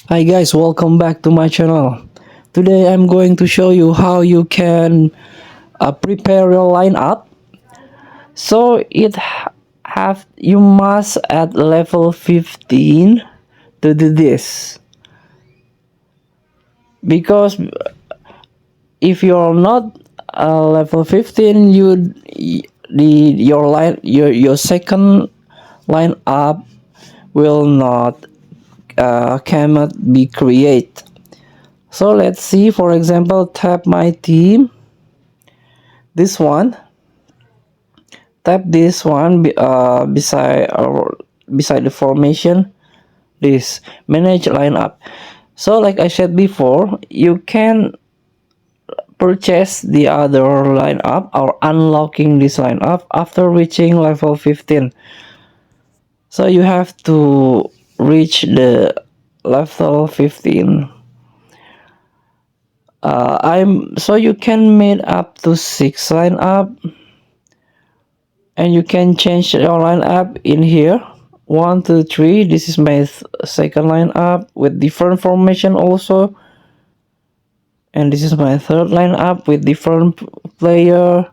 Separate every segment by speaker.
Speaker 1: Hi guys, welcome back to my channel. Today I'm going to show you how you can prepare your lineup. So you must at level 15 to do this, because if you're not level 15, your second lineup will not cannot be created. So let's see, for example, tap my team, this one, tap this one beside the formation, this manage lineup. So like I said before, you can purchase the other lineup or unlocking this lineup after reaching level 15. So you have to reach the level 15. You can make up to 6 lineup, and you can change your lineup in here. 1 2 3. This is my second lineup with different formation also, and this is my third lineup with different player.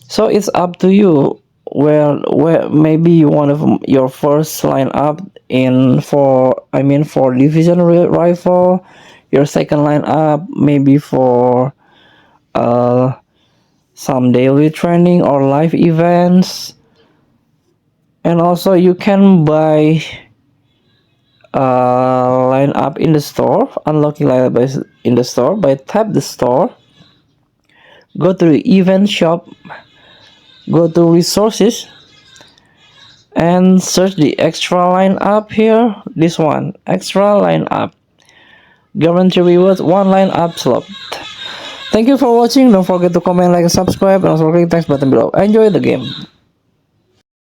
Speaker 1: So it's up to you where maybe you want your first lineup in for division rifle, your second lineup maybe for uh some daily training or live events. And also you can buy line up in the store, unlocking line up in the store by tap the store, go to the event shop, go to resources, and search the extra lineup here. This one, extra lineup, guarantee rewards, one lineup slot. Thank you for watching. Don't forget to comment, like, and subscribe, and also click the thanks button below. Enjoy the game.